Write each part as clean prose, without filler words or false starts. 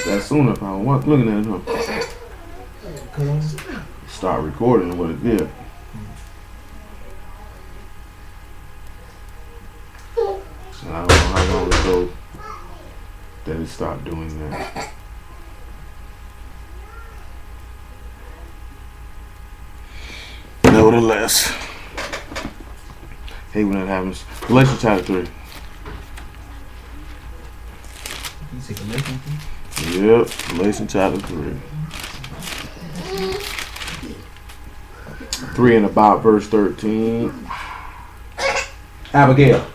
that sooner if I was looking at it. Start recording what it did. And I don't know how long ago that it stopped doing that. Nevertheless, hate when that happens. Galatians chapter 3. You say Galatians 3? Yep, Galatians chapter 3. 3 and about verse 13. Abigail.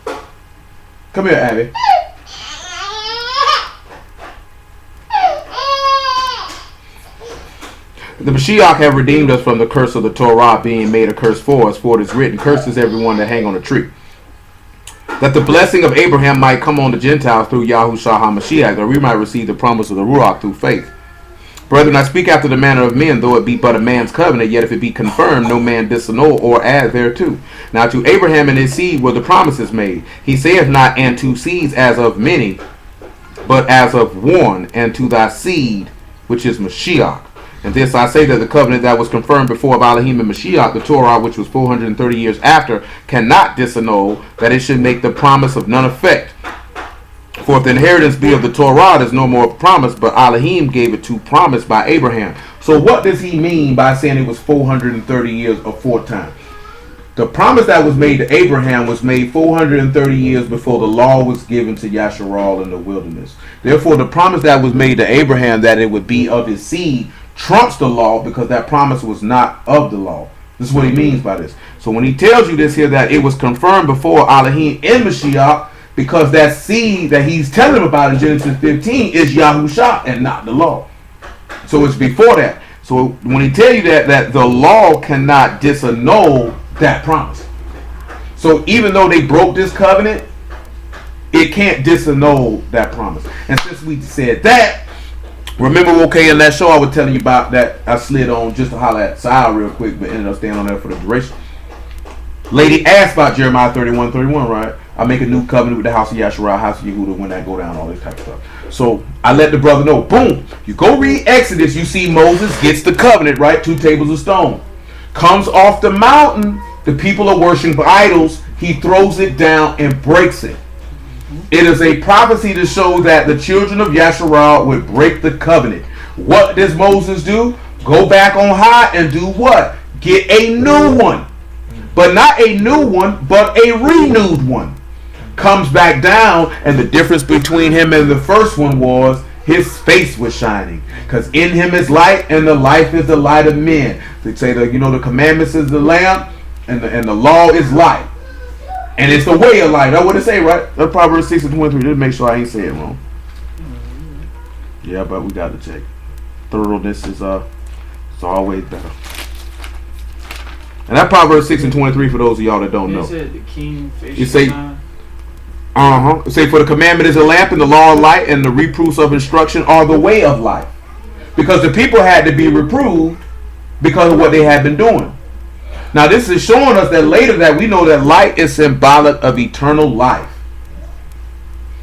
Come here, Abby. The Mashiach have redeemed us from the curse of the Torah, being made a curse for us, for it is written, cursed is everyone that hang on a tree. That the blessing of Abraham might come on the Gentiles through YAHUSHA HaMashiach, that we might receive the promise of the Ruach through faith. Brethren, I speak after the manner of men, though it be but a man's covenant, yet if it be confirmed, no man disannul or add thereto. Now to Abraham and his seed were the promises made. He saith not, and to seeds as of many, but as of one, and to thy seed, which is Mashiach. And this I say, that the covenant that was confirmed before of Elohim and Mashiach, the Torah, which was 430 years after, cannot disannul, that it should make the promise of none effect. For if the inheritance be of the Torah, there's no more promise, but Elohim gave it to promise by Abraham. So what does he mean by saying it was 430 years aforetime? The promise that was made to Abraham was made 430 years before the law was given to Yasharal in the wilderness. Therefore, the promise that was made to Abraham that it would be of his seed trumps the law, because that promise was not of the law. This is what he means by this. So when he tells you this here, that it was confirmed before Elohim and Mashiach, because that seed that he's telling him about in Genesis 15 is Yahusha and not the law. So it's before that. So when he tell you that the law cannot disannul that promise. So even though they broke this covenant, it can't disannul that promise. And since we said that, remember, okay, in that show I was telling you about that I slid on just to holler at Sal real quick, but ended up staying on there for the duration. Lady asked about Jeremiah 31:31, right? I make a new covenant with the house of Yasharah, house of Yehuda, when that go down, all this type of stuff. So I let the brother know, boom, you go read Exodus, you see Moses gets the covenant, right? 2 tables of stone. Comes off the mountain, the people are worshiping idols, he throws it down and breaks it. It is a prophecy to show that the children of Yasharah would break the covenant. What does Moses do? Go back on high and do what? Get a new one. But not a new one, but a renewed one. Comes back down, and the difference between him and the first one was his face was shining. Because in him is light, and the life is the light of men. They say that, the commandments is the lamp, and the law is light. And it's the way of light. That's what it say, right? That's Proverbs 6:23. Just make sure I ain't saying it wrong. Yeah, but we got to check. Thoroughness is it's always better. And that Proverbs 6:23 for those of y'all that don't know. Said the king you say, it say, for the commandment is a lamp, and the law of light, and the reproofs of instruction are the way of life. Because the people had to be reproved because of what they had been doing. Now this is showing us that later that we know that light is symbolic of eternal life.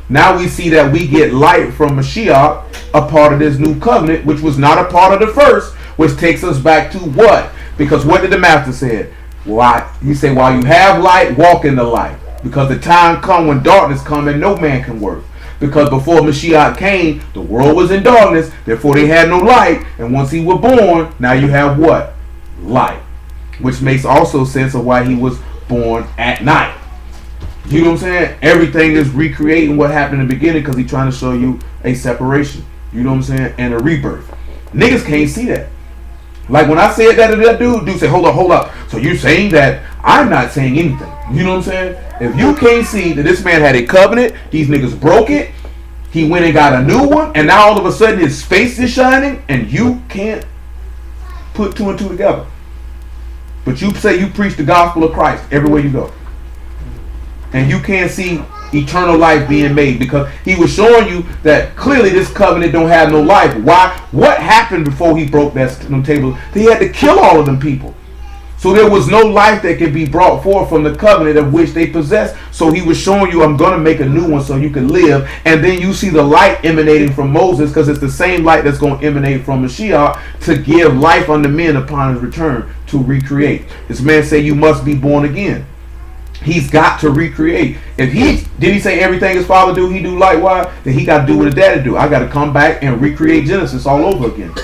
Now we see that we get light from Mashiach, a part of this new covenant, which was not a part of the first, which takes us back to what? Because what did the master say? Why? He said, while you have light, walk in the light. Because the time come when darkness come and no man can work. Because before Mashiach came, the world was in darkness, therefore they had no light. And once he was born, now you have what? Light. Which makes also sense of why he was born at night. You know what I'm saying? Everything is recreating what happened in the beginning, because he's trying to show you a separation. You know what I'm saying? And a rebirth. Niggas can't see that. Like when I said that to that dude say, hold up. So you're saying that I'm not saying anything. You know what I'm saying? If you can't see that this man had a covenant, these niggas broke it, he went and got a new one, and now all of a sudden his face is shining, and you can't put 2 and 2 together. But you say you preach the gospel of Christ everywhere you go. And you can't see eternal life being made, because he was showing you that clearly this covenant don't have no life. Why? What happened before he broke that table? He had to kill all of them people. So there was no life that could be brought forth from the covenant of which they possessed. So he was showing you, I'm going to make a new one so you can live. And then you see the light emanating from Moses, because it's the same light that's going to emanate from Mashiach to give life unto men upon his return to recreate. This man say you must be born again. He's got to recreate. If did he say everything his father do, he do likewise? Then he got to do what his daddy do. I got to come back and recreate Genesis all over again.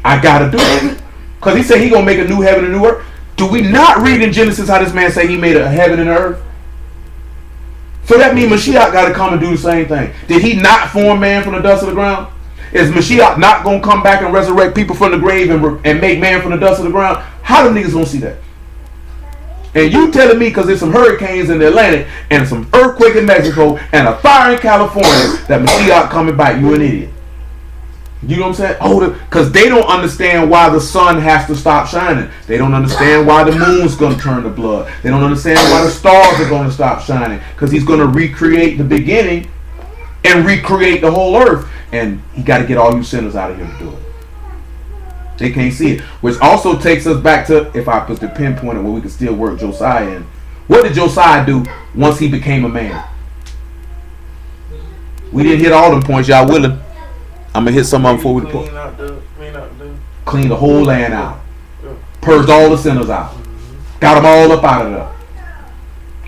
I got to do it. Because he said he going to make a new heaven and new earth. Do we not read in Genesis how this man say he made a heaven and earth? So that means Mashiach got to come and do the same thing. Did he not form man from the dust of the ground? Is Mashiach not going to come back and resurrect people from the grave and make man from the dust of the ground? How the niggas going to see that? And you telling me because there's some hurricanes in the Atlantic and some earthquake in Mexico and a fire in California that Mashiach coming back, you an idiot. You know what I'm saying? Oh, because they don't understand why the sun has to stop shining. They don't understand why the moon's going to turn to blood. They don't understand why the stars are going to stop shining. Because he's going to recreate the beginning and recreate the whole earth. And he got to get all you sinners out of here to do it. They can't see it. Which also takes us back to, if I put the pinpoint where we can still work Josiah in. What did Josiah do once he became a man? We didn't hit all them points. Y'all willing? I'm going to hit some of them before we put. Clean the whole land out. Purged all the sinners out. Got them all up out of there.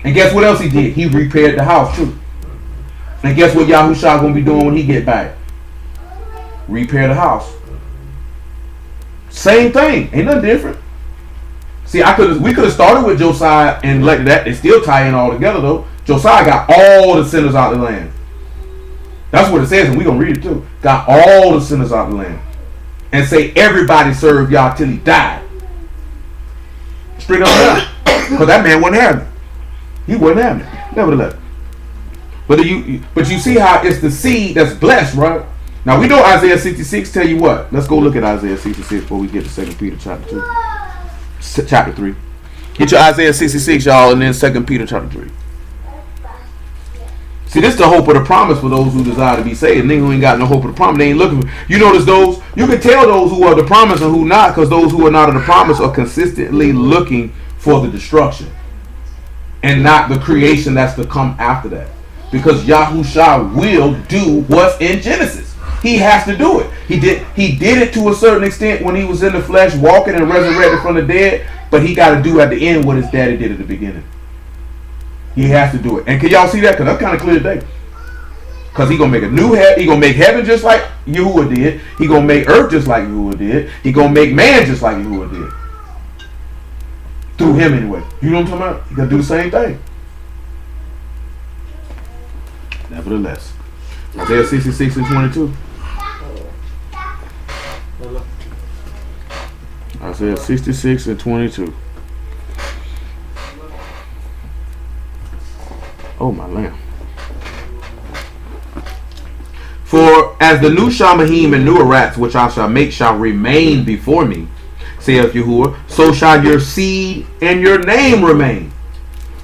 And guess what else he did? He repaired the house too. And guess what YAHUSHA going to be doing when he get back? Repair the house. Same thing. Ain't nothing different. See, we could have started with Josiah and let that. It still tie in all together though. Josiah got all the sinners out of the land. That's what it says, and we're going to read it too. Got all the sinners out of the land. And say everybody served Yah till he died. Straight up down. Because that man wasn't having it. He wasn't having it. Nevertheless. But you see how it's the seed that's blessed, right? Now we know Isaiah 66 tell you what. Let's go look at Isaiah 66 before we get to 2 Peter chapter 2. Chapter 3. Get your Isaiah 66, y'all, and then 2 Peter chapter 3. See, this is the hope of the promise for those who desire to be saved. Niggas who ain't got no hope of the promise, they ain't looking for. You notice those, you can tell those who are the promise and who not, because those who are not of the promise are consistently looking for the destruction and not the creation that's to come after that. Because YAHUSHA will do what's in Genesis. He has to do it. He did it to a certain extent when he was in the flesh, walking and resurrected from the dead, but he got to do at the end what his daddy did at the beginning. He has to do it. And can y'all see that? Because that's kind of clear today. Because he's going to make a new heaven. He's going to make heaven just like Yahuwah did. He's going to make earth just like Yahuwah did. He's going to make man just like Yahuwah did. Through him anyway. You know what I'm talking about? He's going to do the same thing. Nevertheless. Isaiah 66 and 22. Isaiah 66 and 22. Oh my lamb. For as the new Shamahim and new Arats which I shall make shall remain before me, saith Yahuwah, so shall your seed and your name remain.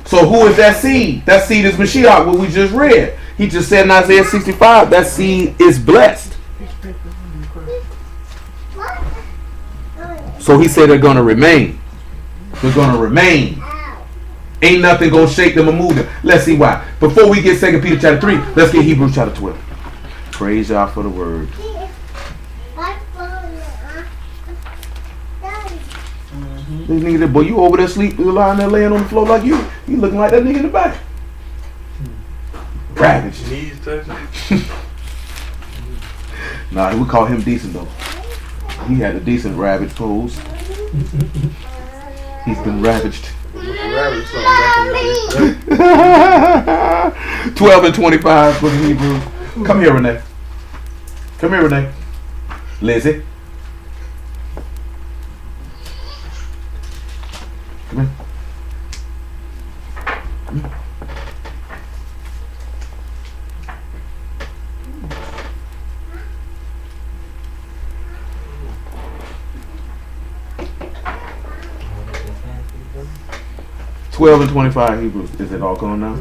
So who is that seed? That seed is Mashiach, what we just read. He just said in Isaiah 65, that seed is blessed. So he said they're going to remain. They're going to remain. Ain't nothing going to shake them or move them. Let's see why. Before we get 2 Peter chapter 3, let's get Hebrews chapter 12. Praise y'all for the word. This nigga that boy, you over there sleep, you lying there laying on the floor like you looking like that nigga in the back. Ravaged. Nah, we call him decent though. He had a decent ravaged pose. He's been ravaged. 12 and 25 for the Hebrews. Come here, Renee. Come here, Renee. Lizzie. Come here. Come here. 12 and 25 Hebrews. Is it all gone now?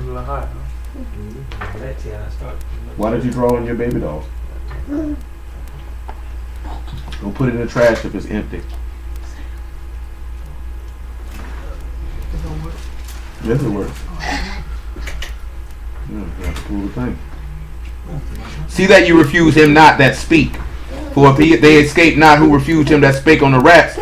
Why did you draw on your baby dolls? Go put it in the trash if it's empty. Yes, it works. Yeah, that's the cool thing. See that you refuse him not that speak. For if they escape not who refused him that spake on the rats,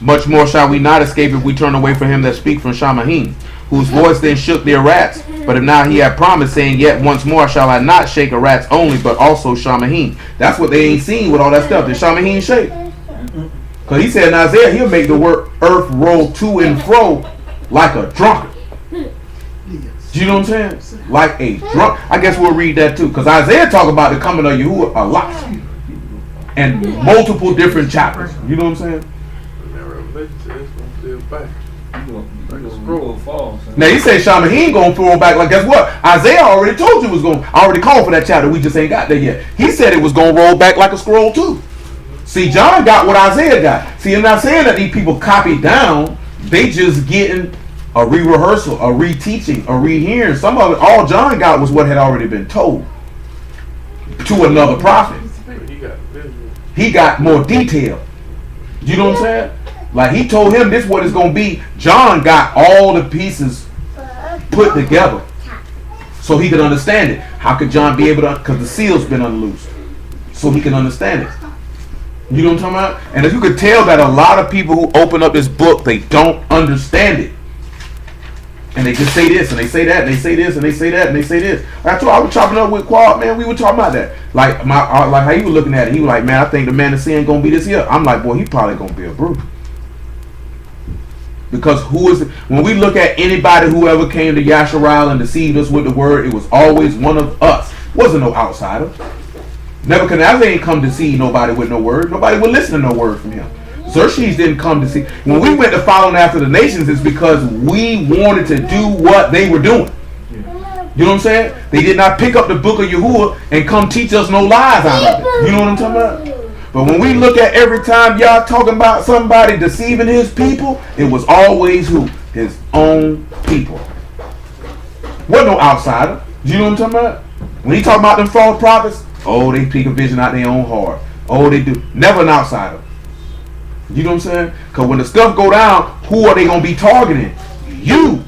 much more shall we not escape if we turn away from him that speak from Shamahim, whose voice then shook their rats. But if now he had promised, saying, yet once more shall I not shake a rats only, but also Shamahim. That's what they ain't seen with all that stuff. Did Shamahim shake? Because he said in Isaiah, he'll make the earth roll to and fro like a drunkard. Do you know what I'm saying? Like a drunk. I guess we'll read that too. Because Isaiah talk about the coming of Yahuwah a lot. And multiple different chapters. You know what I'm saying? Now you say Shamahim gonna throw back. Like, guess what? Isaiah already told you it was going. I already called for that chapter. We just ain't got there yet. He said it was gonna roll back like a scroll too. See, John got what Isaiah got. See, I'm not saying that these people copied down. They just getting a re-rehearsal, a re-teaching, a re-hearing. Some of it, all John got was what had already been told to another prophet. He got more detail. You know what I'm saying? Like, he told him this what it's going to be. John got all the pieces put together so he could understand it. How could John be able to? Because the seal's been unloosed. So he can understand it. You know what I'm talking about? And if you could tell that a lot of people who open up this book, they don't understand it. And they just say this, and they say that, and they say this, and they say that, and they say this. I was chopping up with Quad, man. We were talking about that. Like like how he was looking at it. He was like, man, I think the man of sin gonna be this here. I'm like, boy, he probably gonna be a brute. Because who is it? When we look at anybody who ever came to Yasharal and deceived us with the word, it was always one of us. Wasn't no outsider. Nebuchadnezzar ain't come to see nobody with no word. Nobody would listen to no word from him. Xerxes didn't come to see. When we went to following after the nations, it's because we wanted to do what they were doing. You know what I'm saying? They did not pick up the book of Yahuwah and come teach us no lies out of it. You know what I'm talking about? But when we look at every time y'all talking about somebody deceiving his people, it was always who? His own people. Wasn't no outsider. You know what I'm talking about? When he talking about them false prophets, oh, they pick a vision out their own heart. Oh, they do. Never an outsider. You know what I'm saying? Because when the stuff go down, who are they going to be targeting? You.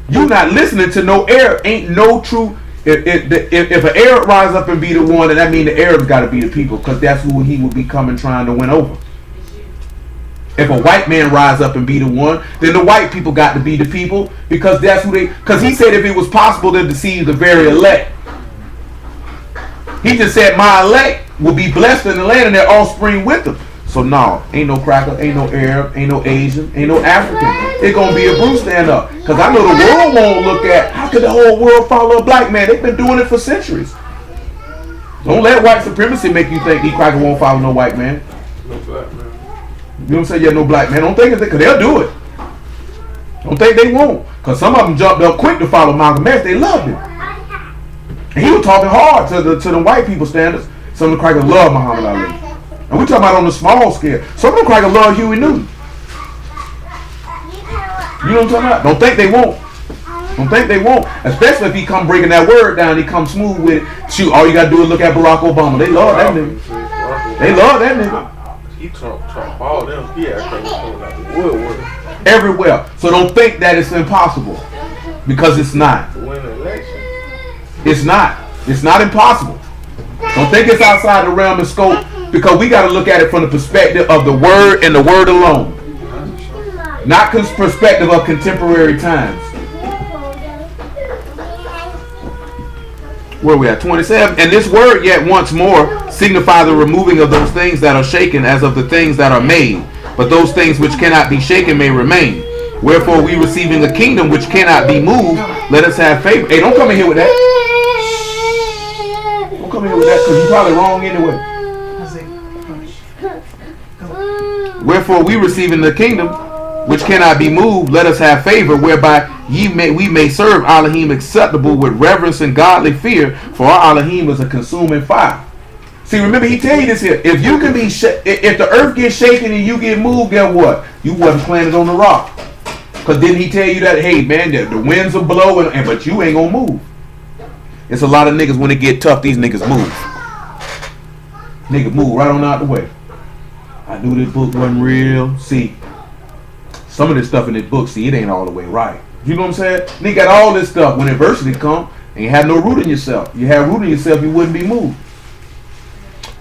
You not listening to no Arab. Ain't no true. If an Arab rise up and be the one, then that means the Arabs got to be the people. Because that's who he would be coming trying to win over. If a white man rise up and be the one, then the white people got to be the people. Because that's who they. Because he said if it was possible to deceive the very elect. He just said my elect will be blessed in the land and their offspring with them. So no, ain't no cracker, ain't no Arab, ain't no Asian, ain't no African. It's gonna be a Bruce stand up. Because I know the world won't look at how could the whole world follow a black man? They've been doing it for centuries. Don't let white supremacy make you think these crackers won't follow no white man. No black man. You know what I'm saying? Yeah, no black man. Don't think it's because they'll do it. Don't think they won't. Because some of them jumped up quick to follow Malcolm X. They loved him. And he was talking hard to the white people standards. Some of the crackers love Muhammad Ali. And we're talking about on the small scale. Some of them crackers love Huey Newton. You know what I'm talking about? Don't think they won't. Don't think they won't. Especially if he come breaking that word down, he come smooth with it. Shoot, all you got to do is look at Barack Obama. They love that nigga. They love that nigga. He talk all them. He actually coming like the woodwork. Everywhere. So don't think that it's impossible. Because it's not. To win the election. It's not. It's not impossible. Don't think it's outside the realm and scope. Because we got to look at it from the perspective of the word and the word alone. Not perspective of contemporary times. Where we at? 27. And this word yet once more signify the removing of those things that are shaken as of the things that are made. But those things which cannot be shaken may remain. Wherefore we receiving a kingdom which cannot be moved, let us have favor. Hey, don't come in here with that. Don't come in here with that because you're probably wrong anyway. Wherefore we receiving the kingdom which cannot be moved, let us have favor, whereby we may serve Elohim acceptable with reverence and godly fear, for our Elohim is a consuming fire. See, remember he tell you this here. If you can be, if the earth gets shaken and you get moved, guess what? You wasn't planted on the rock. Because didn't he tell you that, hey man, the winds are blowing, but you ain't gonna move. It's a lot of niggas when it get tough, these niggas move. Nigga move right on out the way. I knew this book wasn't real. See, some of this stuff in this book, see, it ain't all the way right. You know what I'm saying? And you got all this stuff. When adversity come, and you have no root in yourself. You have root in yourself, you wouldn't be moved.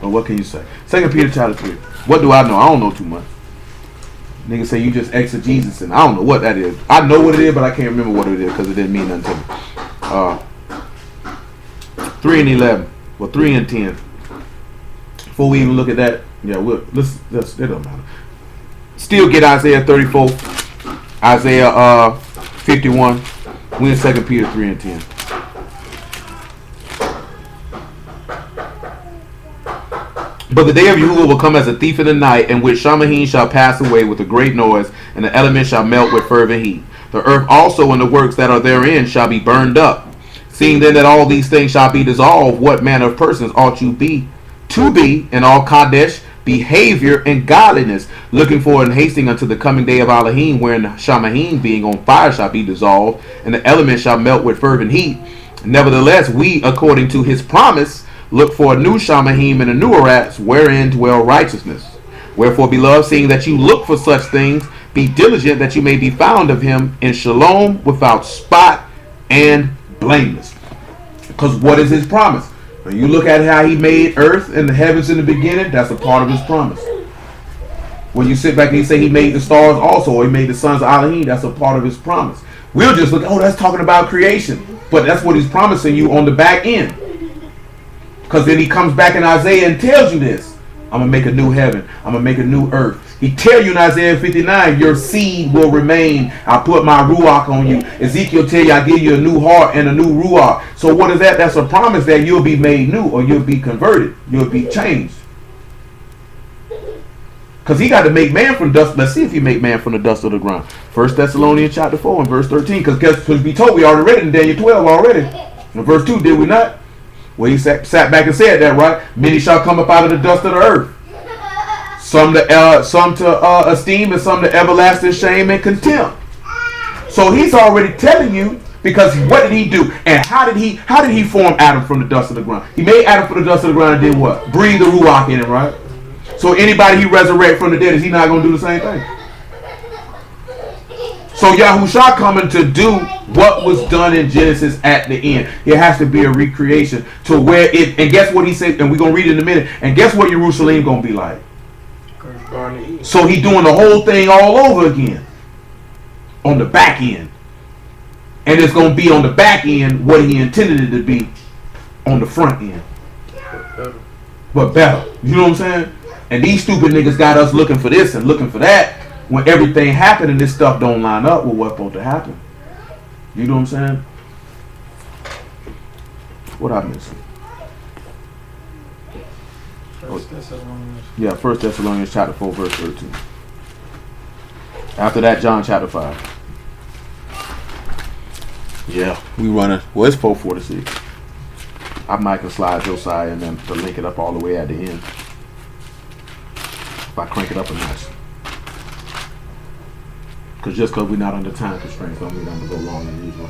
But what can you say? 2 Peter chapter 3. What do I know? I don't know too much. Niggas say you just exegesis, and I don't know what that is. I know what it is, but I can't remember what it is because it didn't mean nothing to me. 3 and 11. Well, 3 and 10. Before we even look at that, yeah, let's it don't matter. Still get Isaiah 34, Isaiah 51. We in 2 Peter 3 and 10. But the day of Yahuwah will come as a thief in the night, in which Shamahin shall pass away with a great noise, and the elements shall melt with fervent heat. The earth also and the works that are therein shall be burned up. Seeing then that all these things shall be dissolved, what manner of persons ought you to be in all Kadesh, behavior, and godliness, looking for and hasting unto the coming day of Elohim, wherein Shamahin being on fire shall be dissolved, and the elements shall melt with fervent heat. Nevertheless, we, according to his promise, look for a new Shamahim and a new Arats, wherein dwell righteousness. Wherefore, beloved, seeing that you look for such things, be diligent that you may be found of him in shalom, without spot and blameless. Because what is his promise? When you look at how he made earth and the heavens in the beginning, that's a part of his promise. When you sit back and you say he made the stars also, or he made the sons of Elohim, that's a part of his promise. We'll just look, oh, that's talking about creation. But that's what he's promising you on the back end. Because then he comes back in Isaiah and tells you this. I'm going to make a new heaven. I'm going to make a new earth. He tell you in Isaiah 59, your seed will remain. I'll put my Ruach on you. Ezekiel tell you, I'll give you a new heart and a new Ruach. So what is that? That's a promise that you'll be made new, or you'll be converted. You'll be changed. Because he got to make man from dust. Let's see if he make man from the dust of the ground. 1 Thessalonians chapter 4 and verse 13. Because we told, we already read it in Daniel 12 already. In verse 2, did we not? Well, he sat back and said that, right? Many shall come up out of the dust of the earth. Some to esteem, and some to everlasting shame and contempt. So he's already telling you, because what did he do? And how did he form Adam from the dust of the ground? He made Adam from the dust of the ground and did what? Breathe the Ruach in him, right? So anybody he resurrect from the dead, is he not going to do the same thing? So Yahusha coming to do what was done in Genesis at the end. It has to be a recreation to where it, and guess what he said, and we're going to read it in a minute, and guess what Jerusalem going to be like? So he doing the whole thing all over again on the back end. And it's going to be on the back end what he intended it to be on the front end. But better. You know what I'm saying? And these stupid niggas got us looking for this and looking for that, when everything happened and this stuff don't line up with what's supposed to happen. You know what I'm saying? What I missing? Yeah, 1 Thessalonians chapter 4 verse 13. After that, John chapter 5. Yeah, we running. Well, it's 446. I might can slide Josiah and then to link it up all the way at the end. If I crank it up a notch. Because just because we're not under time constraints don't mean I'm going to go longer than usual.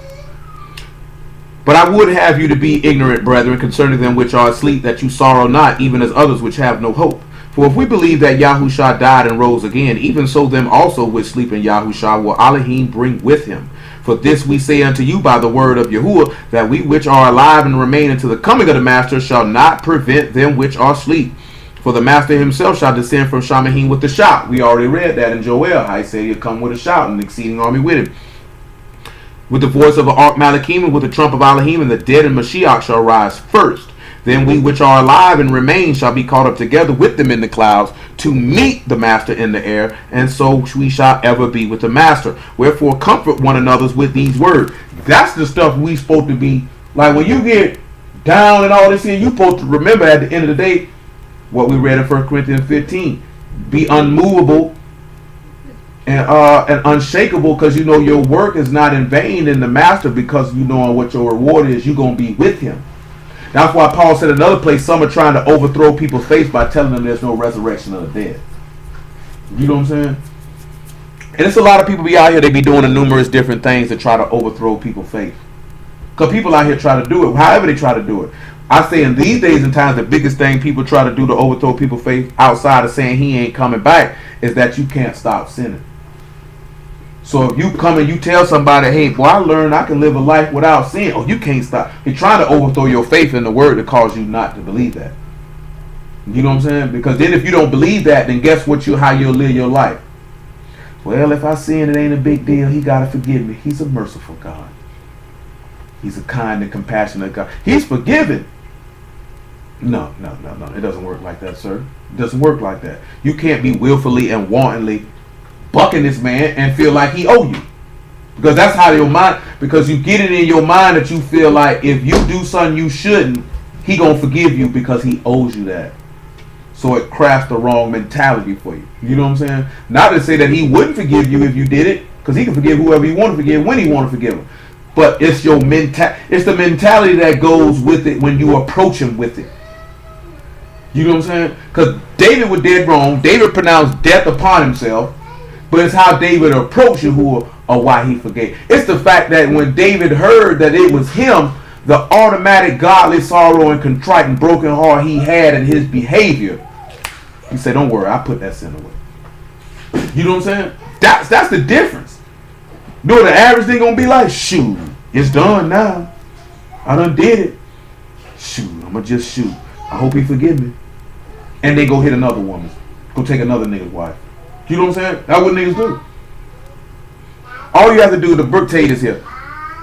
But I would have you to be ignorant, brethren, concerning them which are asleep, that you sorrow not, even as others which have no hope. For if we believe that Yahusha died and rose again, even so them also which sleep in Yahusha will Elohim bring with him. For this we say unto you by the word of Yahuwah, that we which are alive and remain until the coming of the Master shall not prevent them which are asleep. For the Master himself shall descend from Shamahim with a shout. We already read that in Joel. How he said he'll come with a shout and an exceeding army with him. With the voice of an arch Malachim and with the trump of Elohim, and the dead in Mashiach shall rise first. Then we which are alive and remain shall be caught up together with them in the clouds to meet the Master in the air, and so we shall ever be with the Master. Wherefore comfort one another with these words. That's the stuff we supposed to be like. When you get down and all this here, you supposed to remember at the end of the day what we read in 1 Corinthians 15. Be unmovable and unshakable, because you know your work is not in vain in the Master, because you know what your reward is. You're going to be with him. That's why Paul said in another place, some are trying to overthrow people's faith by telling them there's no resurrection of the dead. You know what I'm saying? And it's a lot of people be out here, they be doing numerous different things to try to overthrow people's faith. Because people out here try to do it, however they try to do it. I say in these days and times, the biggest thing people try to do to overthrow people's faith, outside of saying he ain't coming back, is that you can't stop sinning. So if you come and you tell somebody, hey, boy, I learned I can live a life without sin. Oh, you can't stop. He's trying to overthrow your faith in the word to cause you not to believe that. You know what I'm saying? Because then if you don't believe that, then guess what? How you'll live your life. Well, if I sin, it ain't a big deal. He got to forgive me. He's a merciful God. He's a kind and compassionate God. He's forgiving. No. It doesn't work like that, sir. It doesn't work like that. You can't be willfully and wantonly bucking this man and feel like he owe you. Because that's how your mind, because you get it in your mind that you feel like if you do something you shouldn't, he gonna forgive you because he owes you that. So it crafts the wrong mentality for you. You know what I'm saying? Not to say that he wouldn't forgive you if you did it, because he can forgive whoever he want to forgive when he want to forgive him. But it's your it's the mentality that goes with it when you approach him with it. You know what I'm saying? Because David was dead wrong. David pronounced death upon himself. But it's how David approached you or why he forgave. It's the fact that when David heard that it was him, the automatic godly sorrow and contrite and broken heart he had in his behavior, he said, don't worry, I put that sin away. You know what I'm saying? That's the difference. You know the average thing gonna be like, shoot, it's done now. I done did it. Shoot, I'ma just shoot. I hope he forgive me. And they go hit another woman. Go take another nigga's wife. You know what I'm saying? That's what niggas do. All you have to do, the book tell you this here.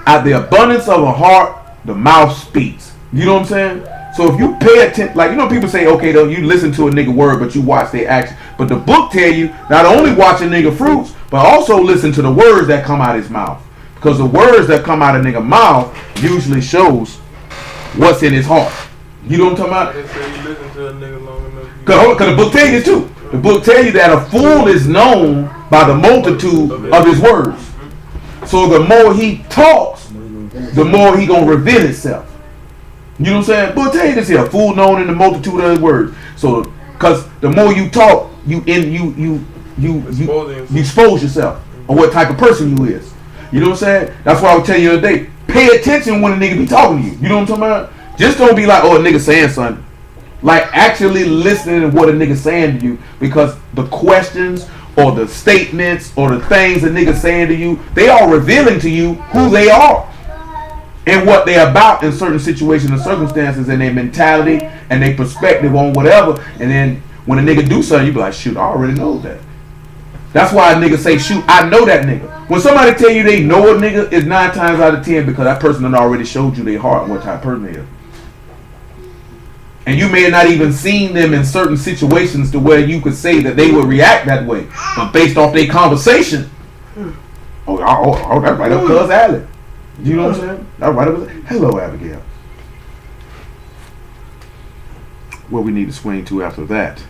Out the abundance of a heart, the mouth speaks. You know what I'm saying? So if you pay attention, like, you know, people say, okay, though, you listen to a nigga word, but you watch their action. But the book tell you not only watch a nigga fruits, but also listen to the words that come out his mouth. Because the words that come out of nigga mouth usually shows what's in his heart. You know what I'm talking about? They say you listen to a nigga long enough. Because the book tell you this too. The book tell you that a fool is known by the multitude of his words. So the more he talks, the more he gonna reveal himself. You know what I'm saying? Book tell you this here. A fool known in the multitude of his words. So, because the more you talk, you expose yourself on what type of person you is. You know what I'm saying? That's why I was telling you the other day. Pay attention when a nigga be talking to you. You know what I'm talking about? Just don't be like, oh, a nigga saying something. Like actually listening to what a nigga saying to you, because the questions or the statements or the things a nigga saying to you, they are revealing to you who they are and what they're about in certain situations and circumstances and their mentality and their perspective on whatever. And then when a nigga do something, you be like, shoot, I already know that. That's why a nigga say, shoot, I know that nigga. When somebody tell you they know a nigga, it's 9 times out of 10 because that person done already showed you their heart and what type of person they is. And you may have not even seen them in certain situations to where you could say that they would react that way. But based off their conversation, oh, that's right up Cuz Alley. You know what I'm saying? That's right up. Hello, Abigail. What we need to swing to after that.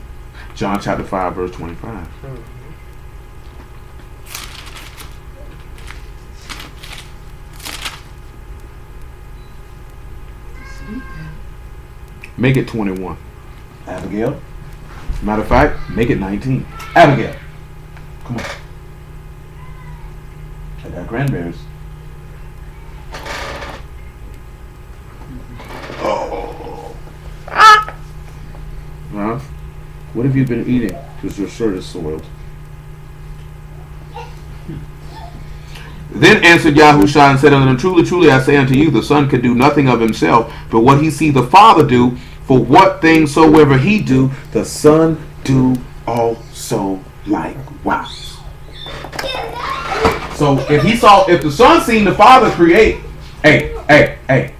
John chapter 5, verse 25. Make it 21. Abigail. Matter of fact, make it 19. Abigail. Come on. I got cranberries. Oh. Huh? What have you been eating? Because your shirt is soiled. Then answered Yahusha and said unto them, truly, truly, I say unto you, the Son can do nothing of himself, but what he see the Father do, for what things soever he do, the Son do also likewise. So if the Son seen the Father create, hey,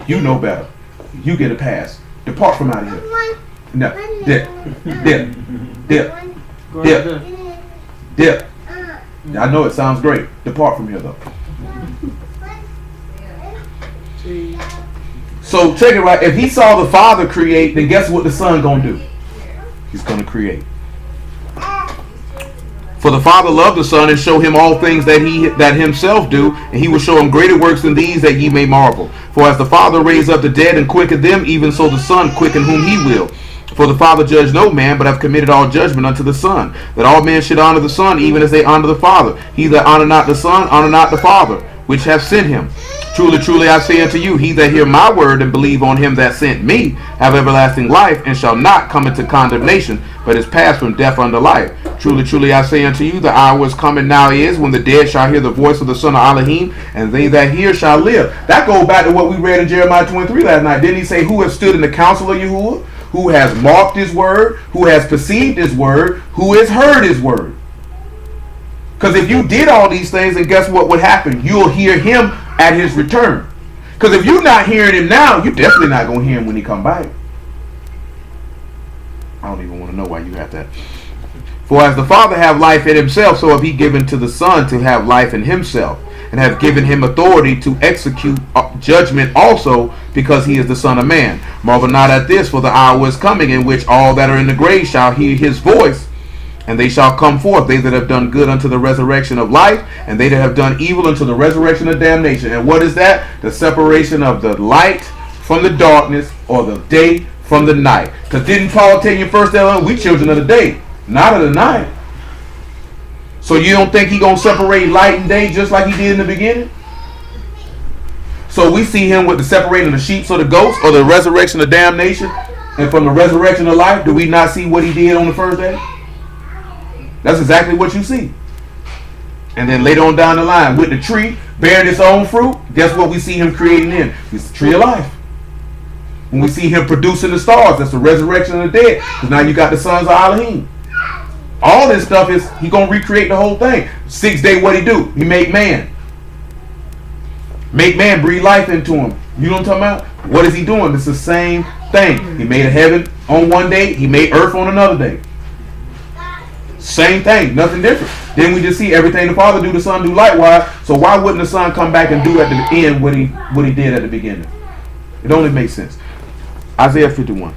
you know better. You get a pass. Depart from out of here. No, dip. I know it sounds great. Depart from here, though. So check it right. If he saw the Father create, then guess what the Son gonna do? He's gonna create. For the Father loved the Son and show him all things that himself do, and he will show him greater works than these, that ye may marvel. For as the Father raised up the dead and quickened them, even so the Son quicken whom he will. For the Father judged no man, but hath committed all judgment unto the Son, that all men should honor the Son, even as they honor the Father. He that honor not the Son, honor not the Father, which hath sent him. Truly, truly, I say unto you, he that hear my word and believe on him that sent me have everlasting life, and shall not come into condemnation, but is passed from death unto life. Truly, truly, I say unto you, the hour is coming now is, when the dead shall hear the voice of the Son of Elohim, and they that hear shall live. That goes back to what we read in Jeremiah 23 last night. Didn't he say, who has stood in the counsel of Yahuwah, who has marked his word, who has perceived his word, who has heard his word? Because if you did all these things, then guess what would happen? You'll hear him at his return. Because if you're not hearing him now, you're definitely not going to hear him when he come back. I don't even want to know why you have that. For as the Father have life in himself, so have he given to the Son to have life in himself, and have given him authority to execute judgment also, because he is the Son of Man. Marvel not at this, for the hour is coming in which all that are in the grave shall hear his voice, and they shall come forth, they that have done good unto the resurrection of life, and they that have done evil unto the resurrection of damnation. And what is that? The separation of the light from the darkness, or the day from the night. Because didn't Paul tell you first that we children of the day, not of the night? So you don't think he gonna separate light and day just like he did in the beginning? So we see him with the separating the sheep or the goats, or the resurrection of damnation, and from the resurrection of life. Do we not see what he did on the first day? That's exactly what you see. And then later on down the line, with the tree bearing its own fruit, guess what we see him creating in? It's the tree of life. When we see him producing the stars, that's the resurrection of the dead. Because now you got the sons of Elohim. All this stuff is, he going to recreate the whole thing. 6 day, what he do? He made man. Make man, breathe life into him. You know what I'm talking about? What is he doing? It's the same thing. He made a heaven on one day. He made earth on another day. Same thing, nothing different. Then we just see everything the Father do, the Son do likewise. So why wouldn't the Son come back and do at the end what he did at the beginning? It only makes sense. Isaiah 51.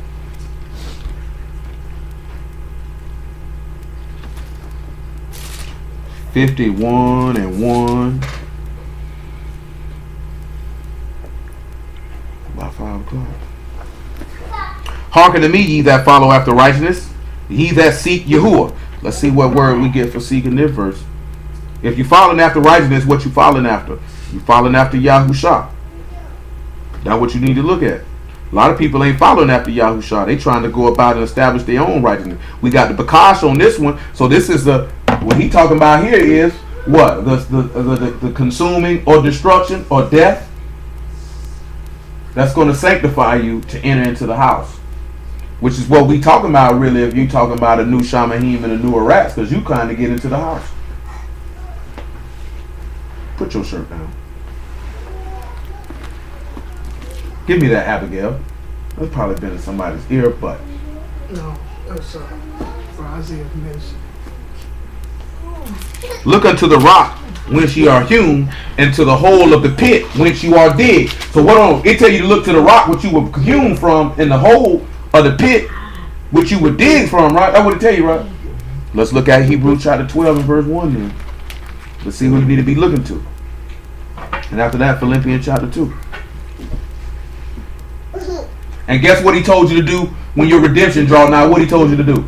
and 1. About 5 o'clock. Hearken to me, ye that follow after righteousness, ye that seek Yahuwah. Let's see what word we get for seeking this verse. If you're following after righteousness, what you following after? You're following after Yahusha. That's what you need to look at. A lot of people ain't following after Yahusha. They trying to go about and establish their own righteousness. We got the Bakash on this one. So this is what he talking about here is what? The consuming or destruction or death. That's going to sanctify you to enter into the house. Which is what we talking about really if you talking about a new Shamahim and a new Arats, because you kind of get into the house. Put your shirt down. Give me that, Abigail. That's probably been in somebody's ear, but. No, that's for Isaiah's ministry. Look unto the rock whence ye are hewn, and to the hole of the pit whence you are digged. So what on? It tell you to look to the rock which you were hewn from, in the hole of the pit which you would dig from, right? That's what it tell you, right? Let's look at Hebrews chapter 12 and verse 1 then. Let's see who you need to be looking to. And after that, Philippians chapter 2. And guess what he told you to do when your redemption draw nigh? What he told you to do?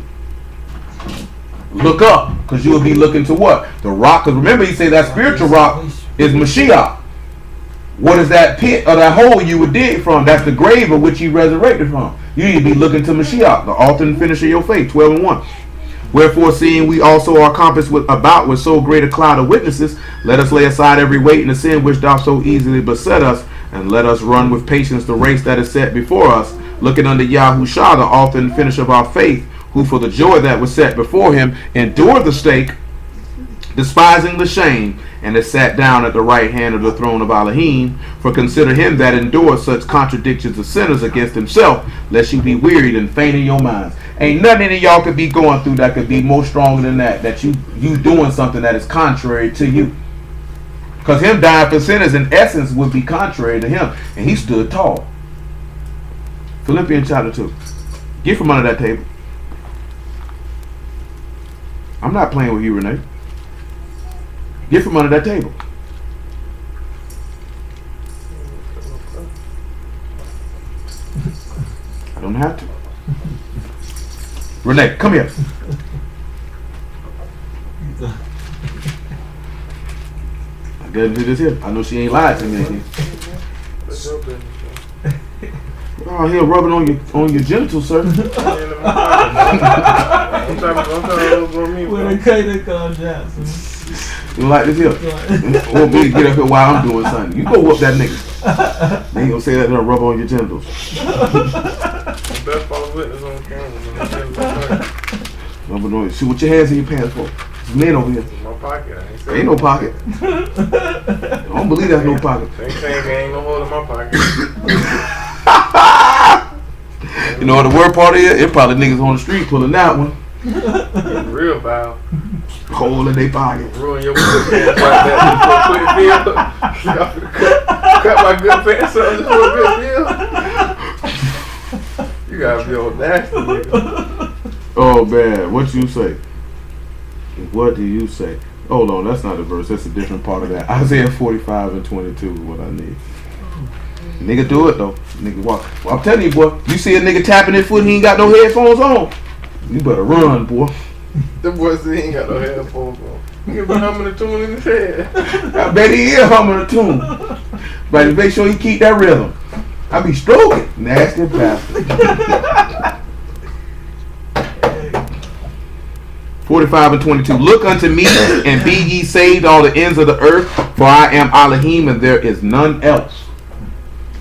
Look up, because you will be looking to what? The rock. Because remember, he said that spiritual rock is Mashiach. What is that pit or that hole you would dig from? That's the grave of which he resurrected from. You need to be looking to Mashiach, the author and finisher of your faith. 12 and 1. Wherefore, seeing we also are compassed about with so great a cloud of witnesses, let us lay aside every weight and the sin which doth so easily beset us, and let us run with patience the race that is set before us, looking unto Yahusha, the author and finisher of our faith, who for the joy that was set before him endured the stake, despising the shame, and is sat down at the right hand of the throne of Elohim. For consider him that endures such contradictions of sinners against himself, lest you be wearied and faint in your minds. Ain't nothing that y'all could be going through that could be more stronger than that you doing something that is contrary to you. Because him dying for sinners in essence would be contrary to him, and he stood tall. Philippians chapter 2. Get from under that table. I'm not playing with you, Renee. Get from under that table. I don't have to. Renee, come here. I got into this here. I know she ain't lied to me. your business. Oh, he'll rub it on your genitals, sir. Don't try to rub me, When bro. they cut they call Johnson. You like this here? Want me to get up here while I'm doing something? You go whoop that nigga. They ain't gonna say that they'll rub on your genitals. Best follow witness on camera. Rub it on. Shoot, with your hands in your pants for. There's men over here. My pocket. I ain't saying Ain't no pocket. I don't believe there's no pocket. Ain't saying there ain't no hole in my pocket. You know what the word part is? It probably niggas on the street pulling that one. It's real foul. Hole in their pocket. Ruin your good pants like that. Just for a quick deal. Cut my good pants up just for a good deal. You gotta be old nasty, nigga. Oh man, what you say? What do you say? Hold on, that's not a verse. That's a different part of that. Isaiah 45 and 22 is what I need. Nigga do it though. Nigga walk. Well, I'm telling you, boy. You see a nigga tapping his foot, he ain't got no headphones on. You better run, boy. The boy said he ain't got no headphones on. He been humming a tune in his head. I bet he is humming a tune. But make sure he keep that rhythm. I be stroking. Nasty bastard. 45 and 22. Look unto me and be ye saved, all the ends of the earth, for I am Elohim and there is none else.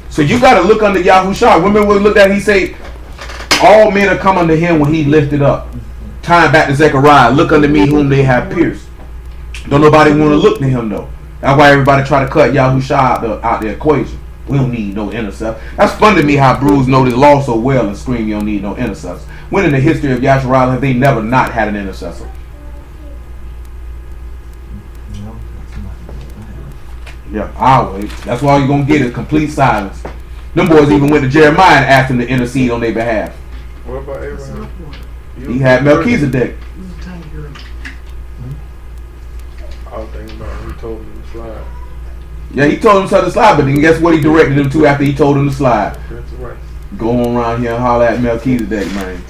So you got to look unto YAHUSHA. Remember when we looked at, he said, all men are come unto him when he lifted up. Time back to Zechariah. Look unto me whom they have pierced. Don't nobody want to look to him though. That's why everybody try to cut YAHUSHA out the equation. We don't need no intercessor. That's fun to me how Bruce know this law so well and scream you don't need no intercessor. When in the history of Yasharala have they never not had an intercessor? Yeah, I'll wait. That's why you're going to get is complete silence. Them boys even went to Jeremiah and asked him to intercede on their behalf. What about Abraham? He had Melchizedek. I was thinking about him. He told him to slide. Yeah, he told him to slide, but then guess what he directed him to after he told him to slide? That's right. Go on around here and holler at Melchizedek, man.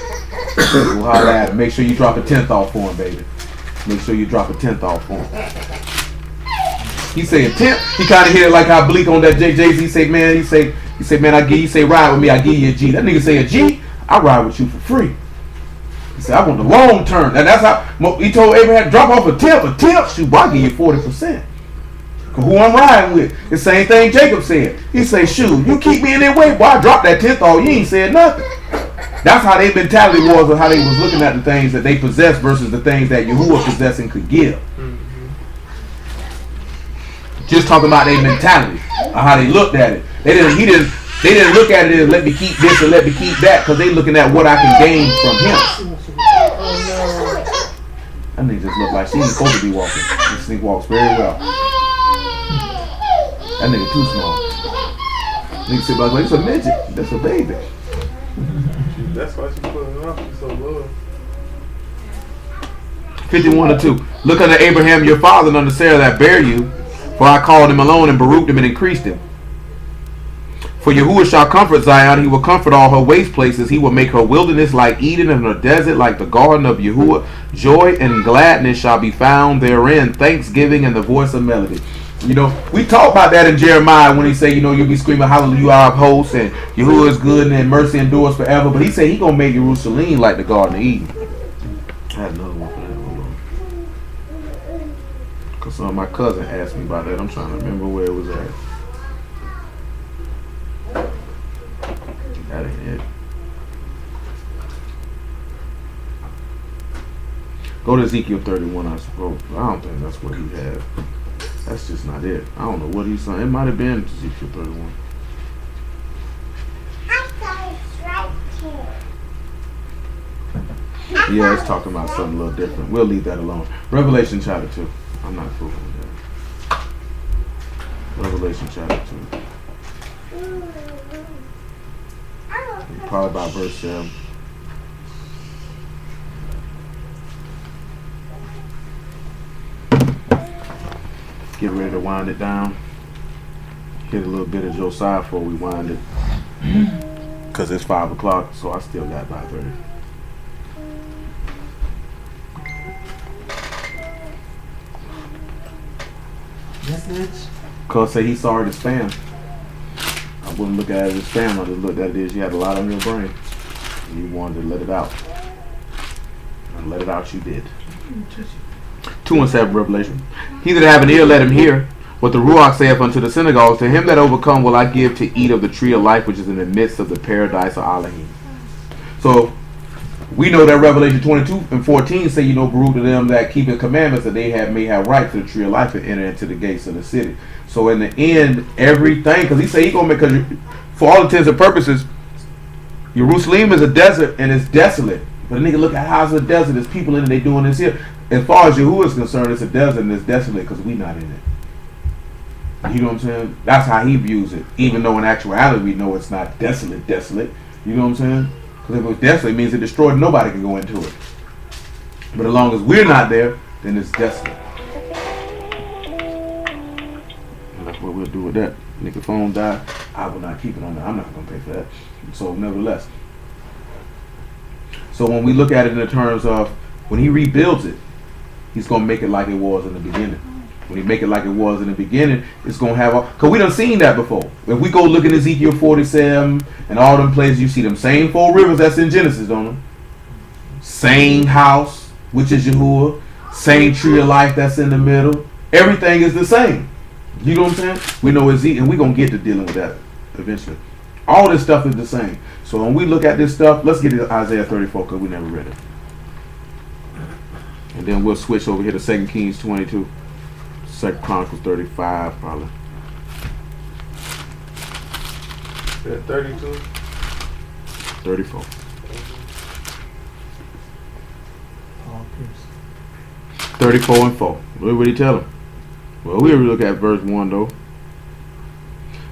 Go holler at him. Make sure you drop a 10th off for him, baby. Make sure you drop a 10th off for him. He say a 10th. He kind of hit it like how Bleak on that Jay-Z say, man, he say, man, I give you, say ride with me, I give you a G. That nigga say a G, I ride with you for free. He said, I want the long term. And that's how he told Abraham, drop off a 10th, shoot, I'll give you 40%. Who I'm riding with. The same thing Jacob said. He say, shoot, you keep me in their way, boy, I drop that 10th off, you ain't said nothing. That's how their mentality was, or how they was looking at the things that they possessed versus the things that Yahuwah possessing could give. Just talking about their mentality, or how they looked at it. They didn't look at it as let me keep this or let me keep that, because they looking at what I can gain from him. That nigga just look like she ain't supposed to be walking. This nigga walks very well. That nigga too small. Nigga sit back like it's a midget. That's a baby. That's why she putting it up. She's so low. 51-2. Look unto Abraham your father and unto Sarah that bare you, for I called him alone and baruched him and increased him. For Yahuwah shall comfort Zion, he will comfort all her waste places. He will make her wilderness like Eden and her desert like the garden of Yahuwah. Joy and gladness shall be found therein, thanksgiving and the voice of melody. You know, we talk about that in Jeremiah when he say, you know, you'll be screaming hallelujah our hosts and Yahuwah is good and mercy endures forever. But he said he gonna make Jerusalem like the Garden of Eden. I had another one for that. Hold on. Because my cousin asked me about that. I'm trying to remember where it was at. That ain't it. Go to Ezekiel 31, I suppose. I don't think that's what he had. That's just not it. I don't know what he's saying. It might have been Ezekiel 31. Yeah, it's talking about something a little different. We'll leave that alone. Revelation chapter 2. I'm not fooling with that. Revelation chapter 2. Probably about verse 7. Get ready to wind it down. Hit a little bit of Josiah before we wind it. Because it's 5 o'clock, so I still got 5:30. Yes, bitch. Cuz say he's sorry to spam. wouldn't look at it as family. I just looked at it as you had a lot on your brain. And you wanted to let it out. And let it out you did. 2 and 7 Revelation. He that have an ear, let him hear what the Ruach saith unto the synagogues. To him that overcome will I give to eat of the tree of life, which is in the midst of the paradise of Elohim. So, we know that Revelation 22 and 14 say, Baruch to them that keep the commandments, that they may have right to the tree of life and enter into the gates of the city. So in the end, everything, because he said he going to make, because for all intents and purposes, Jerusalem is a desert and it's desolate. But a nigga look at how's a desert, there's people in it, they doing this here. As far as Yahuwah is concerned, it's a desert and it's desolate because we not in it. You know what I'm saying? That's how he views it. Even though in actuality we know it's not desolate. You know what I'm saying? Because if it was desolate, it means it destroyed, nobody can go into it. But as long as we're not there, then it's desolate. And that's what we'll do with that. Nigga phone die, I will not keep it on there. I'm not going to pay for that. So nevertheless. So when we look at it in the terms of when he rebuilds it, he's going to make it like it was in the beginning. When he make it like it was in the beginning, it's going to have because we done seen that before. If we go look at Ezekiel 47 and all them places, you see them same 4 rivers that's in Genesis, don't you? Same house, which is Yahuwah. Same tree of life that's in the middle. Everything is the same. You know what I'm saying? We know Ezekiel, and we're going to get to dealing with that eventually. All this stuff is the same. So when we look at this stuff, let's get to Isaiah 34 because we never read it. And then we'll switch over here to 2 Kings 22. 2 Chronicles 35 probably. Yeah, 32. 34. Paul Pierce. 34 and 4. What did he tell him? Well, we'll look at verse 1 though.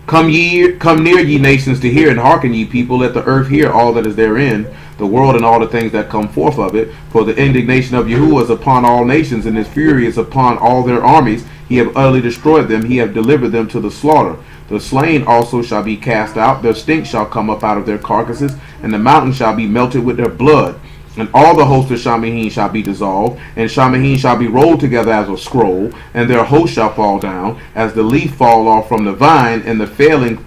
Come near ye nations to hear, and hearken ye people, let the earth hear all that is therein, the world and all the things that come forth of it. For the indignation of Yahuwah is upon all nations, and his fury is upon all their armies. He have utterly destroyed them, he have delivered them to the slaughter. The slain also shall be cast out, their stink shall come up out of their carcasses, and the mountain shall be melted with their blood. And all the hosts of Shamahin shall be dissolved, and Shamahin shall be rolled together as a scroll, and their host shall fall down, as the leaf fall off from the vine, and the failing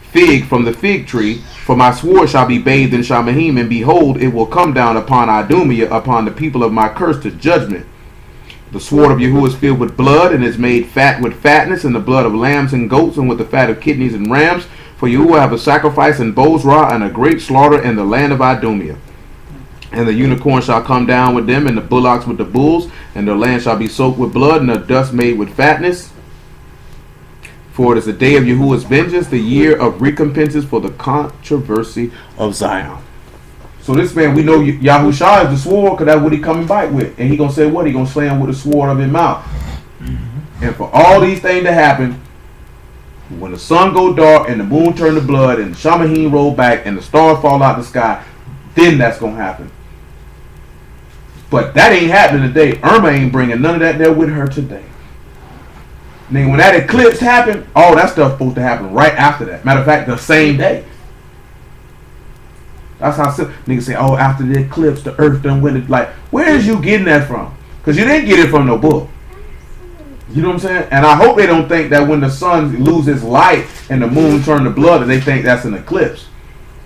fig from the fig tree. For my sword shall be bathed in Shamahin, and behold, it will come down upon Idumea, upon the people of my curse, to judgment. The sword of Yahuwah is filled with blood, and is made fat with fatness, and the blood of lambs and goats, and with the fat of kidneys and rams. For Yahuwah have a sacrifice in Bozrah, and a great slaughter in the land of Idumea. And the unicorn shall come down with them, and the bullocks with the bulls, and their land shall be soaked with blood, and the dust made with fatness. For it is the day of Yahuwah's vengeance, the year of recompenses for the controversy of Zion. So this man, we know Yahusha is the sword, because that's what he coming back with. And he going to say what? He going to slay him with the sword of his mouth. Mm-hmm. And for all these things to happen, when the sun go dark, and the moon turn to blood, and the Shamahin roll back, and the stars fall out the sky, then that's going to happen. But that ain't happening today. Irma ain't bringing none of that there with her today. Nigga, when that eclipse happened, all that stuff's supposed to happen right after that. Matter of fact, the same day. That's how niggas say, oh, after the eclipse, the earth done went. Like, where is you getting that from? Because you didn't get it from no book. You know what I'm saying? And I hope they don't think that when the sun loses light and the moon turn to blood, that they think that's an eclipse.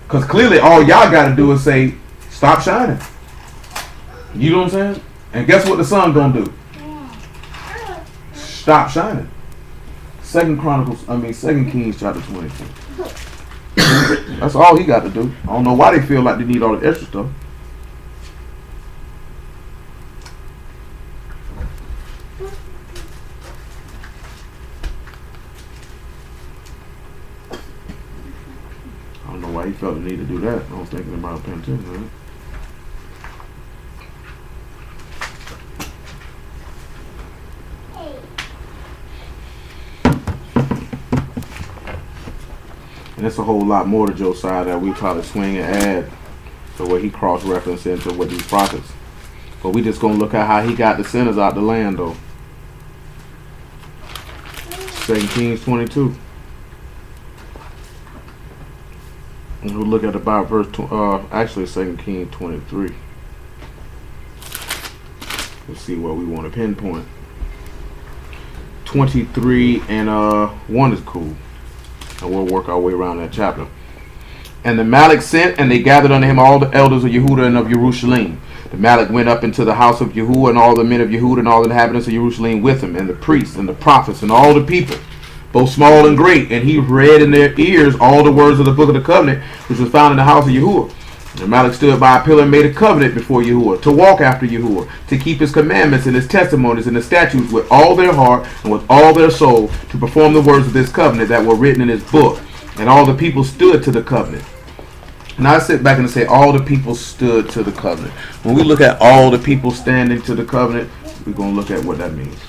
Because clearly all y'all got to do is say, stop shining. You know what I'm saying? And guess what the sun gonna do? Stop shining. 2 Kings chapter 22. That's all he got to do. I don't know why they feel like they need all the extra stuff. I don't know why he felt the need to do that. I was thinking about paying attention, right? And it's a whole lot more to Josiah that we probably swing and add to what he cross-referenced into with these prophets. But we just going to look at how he got the sinners out the land, though. 2 Kings 22. And we'll look at about verse, actually 2 Kings 23. Let's see what we want to pinpoint. 23 and 1 is cool. And we'll work our way around that chapter. And the Malek sent, and they gathered unto him all the elders of Yehuda and of Jerusalem. The Malek went up into the house of Yahuwah, and all the men of Yehuda and all the inhabitants of Jerusalem with him, and the priests and the prophets and all the people, both small and great. And he read in their ears all the words of the book of the covenant, which was found in the house of Yahuwah. And the Malek stood by a pillar and made a covenant before Yahuwah, to walk after Yahuwah, to keep his commandments and his testimonies and his statutes with all their heart and with all their soul, to perform the words of this covenant that were written in his book. And all the people stood to the covenant. And I sit back and say all the people stood to the covenant. When we look at all the people standing to the covenant, we're going to look at what that means.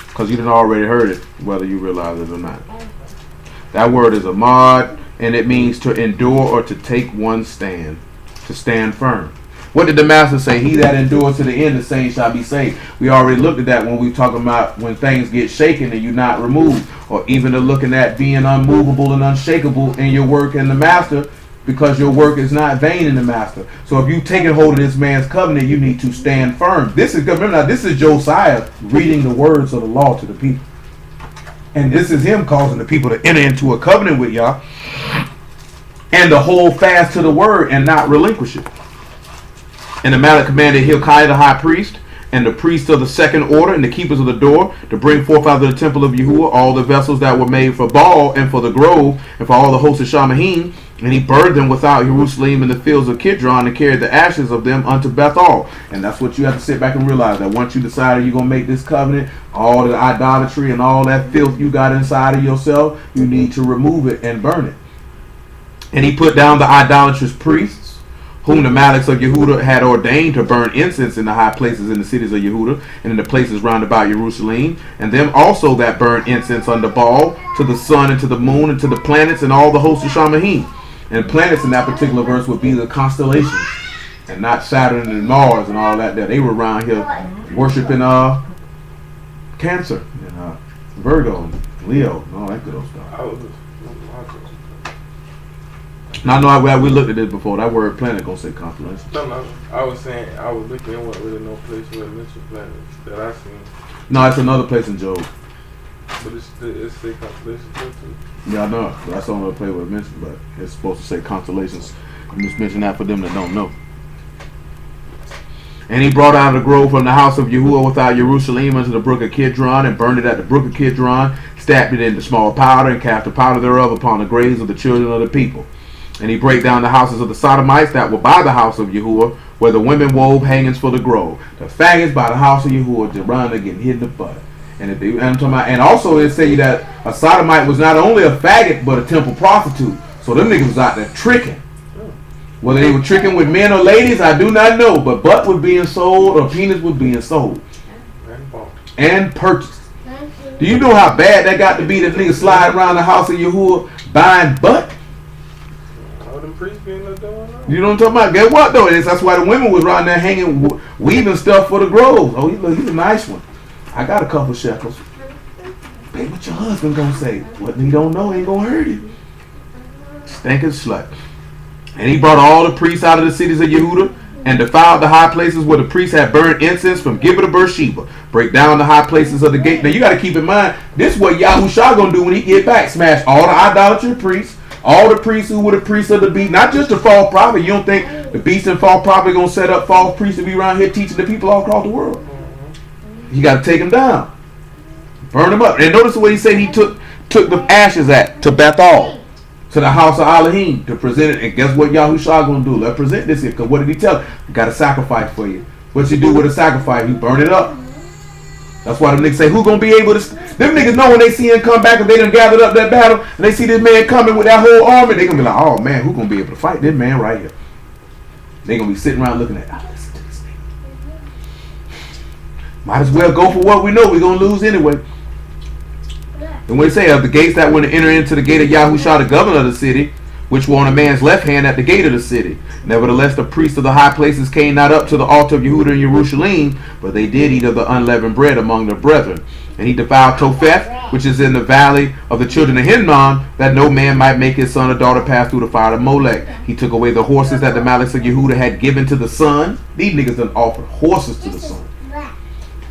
Because you done already heard it, whether you realize it or not. That word is amad, and it means to endure or to take one stand, to stand firm. What did the master say? He that endures to the end, the same shall be saved. We already looked at that when we talking about when things get shaken and you're not removed. Or even to looking at being unmovable and unshakable in your work in the master, because your work is not vain in the master. So if you taking hold of this man's covenant, you need to stand firm. This is, remember now, this is Josiah reading the words of the law to the people. And this is him causing the people to enter into a covenant with y'all and to hold fast to the word and not relinquish it. And the Malek commanded Hilkiah the high priest, and the priests of the second order, and the keepers of the door, to bring forth out of the temple of Yahuwah all the vessels that were made for Baal, and for the grove, and for all the hosts of Shamahim. And he burned them without Jerusalem in the fields of Kidron, and carried the ashes of them unto Bethel. And that's what you have to sit back and realize, that once you decided you're going to make this covenant, all the idolatry and all that filth you got inside of yourself, you need to remove it and burn it. And he put down the idolatrous priests, whom the Maleks of Yehuda had ordained to burn incense in the high places in the cities of Yehuda, and in the places round about Jerusalem, and them also that burn incense unto Baal, to the sun and to the moon and to the planets and all the hosts of Shamahim. And planets in that particular verse would be the constellations, and not Saturn and Mars and all that. They were around here worshiping Cancer and Virgo and Leo and all that good old stuff. Now, I know we looked at this before. That word planet gonna say constellation. No. I was saying, I was looking, there wasn't really no place where it mentioned planets that I seen. No, it's another place in Job. But it's say constellations there too. Yeah, I know. That's the only place where it mentioned, but it's supposed to say constellations. I'm just mentioning that for them that don't know. And he brought out of the grove from the house of Yahuwah without Jerusalem unto the brook of Kidron, and burned it at the brook of Kidron, stabbed it into small powder, and cast the powder thereof upon the graves of the children of the people. And he brake down the houses of the Sodomites that were by the house of Yahuwah, where the women wove hangings for the grove. The faggots by the house of Yahuwah, Jerana getting hit in the butt. And also it say that a Sodomite was not only a faggot, but a temple prostitute. So them niggas was out there tricking. Whether they were tricking with men or ladies, I do not know. But butt was being sold, or penis was being sold. And purchased. Do you know how bad that got to be, that nigga slide around the house of Yahuwah buying butt? You know what I'm talking about? Get what though? That's why the women was around there hanging, weaving stuff for the groves. Oh, he's a nice one. I got a couple shekels. Babe, what your husband gonna say? What he don't know ain't gonna hurt him. Stinking slut. And he brought all the priests out of the cities of Yehuda, and defiled the high places where the priests had burned incense, from Gibeah to Beersheba. Break down the high places of the gate. Now you got to keep in mind, this is what YAHUSHA gonna do when he get back. Smash all the idolatry priests. All the priests who were the priests of the beast, not just the false prophet. You don't think the beast and false prophet gonna set up false priests to be around here teaching the people all across the world? You got to take them down, burn them up. And notice the way he said he took the ashes to Bethel, to the house of Elohim, to present it. And guess what YAHUSHA gonna do? Let's present this here. Because what did he tell him? We got a sacrifice for you. What you do with a sacrifice? You burn it up. That's why them niggas say, who gonna be able to... Them niggas know when they see him come back, and they done gathered up that battle, and they see this man coming with that whole army, they gonna be like, oh man, who gonna be able to fight this man right here? They gonna be sitting around looking at, listen to this nigga. Might as well go for what we know we gonna lose anyway. And when they say, of the gates that were to enter into the gate of YAHUSHA, the governor of the city, which were on a man's left hand at the gate of the city. Nevertheless, the priests of the high places came not up to the altar of Yehuda in Jerusalem, but they did eat of the unleavened bread among their brethren. And he defiled Topheth, which is in the valley of the children of Hinnom, that no man might make his son or daughter pass through the fire of Molech. He took away the horses that the malice of Yehuda had given to the sun. These niggas done offered horses to the sun.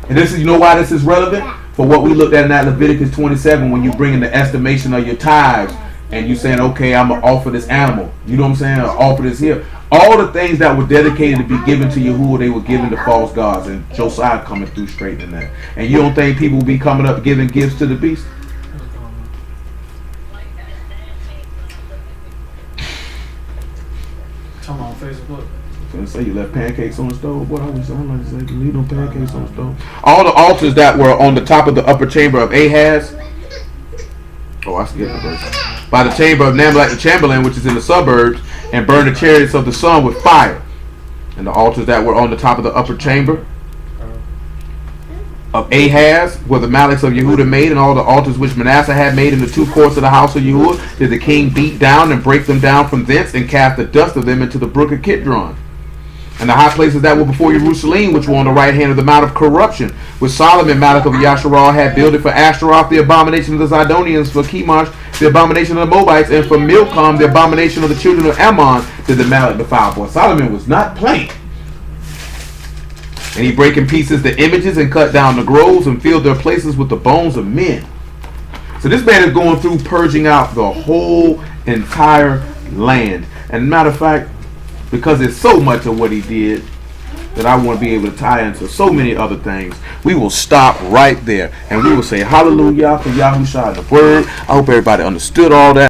And this is, you know why this is relevant? For what we looked at in that Leviticus 27, when you bring in the estimation of your tithes, and you saying, okay, I'm going to offer this animal. You know what I'm saying? I'll offer this here. All the things that were dedicated to be given to Yahuwah, they were given to false gods. And Josiah coming through straight in that. And you don't think people will be coming up giving gifts to the beast? Come on Facebook. I say you left pancakes on the stove. What I was saying, like say, you leave them pancakes on the stove. All the altars that were on the top of the upper chamber of Ahaz. Oh, I skipped the verse. By the chamber of Namalek the Chamberlain, which is in the suburbs, and burned the chariots of the sun with fire. And the altars that were on the top of the upper chamber of Ahaz were the maliks of Yehuda made, and all the altars which Manasseh had made in the two courts of the house of Yehuda did the king beat down and break them down from thence, and cast the dust of them into the brook of Kidron. And the high places that were before Jerusalem, which were on the right hand of the Mount of Corruption, which Solomon, Malach of Yasharal, had builded for Ashtaroth, the abomination of the Zidonians, for Chemosh, the abomination of the Moabites, and for Milcom, the abomination of the children of Ammon, did the Malach defile. Boy, Solomon was not playing. And he brake in pieces the images, and cut down the groves, and filled their places with the bones of men. So this man is going through purging out the whole entire land. And matter of fact, because there's so much of what he did that I want to be able to tie into so many other things, we will stop right there and we will say hallelujah for Yahusha and the word. I hope everybody understood all that.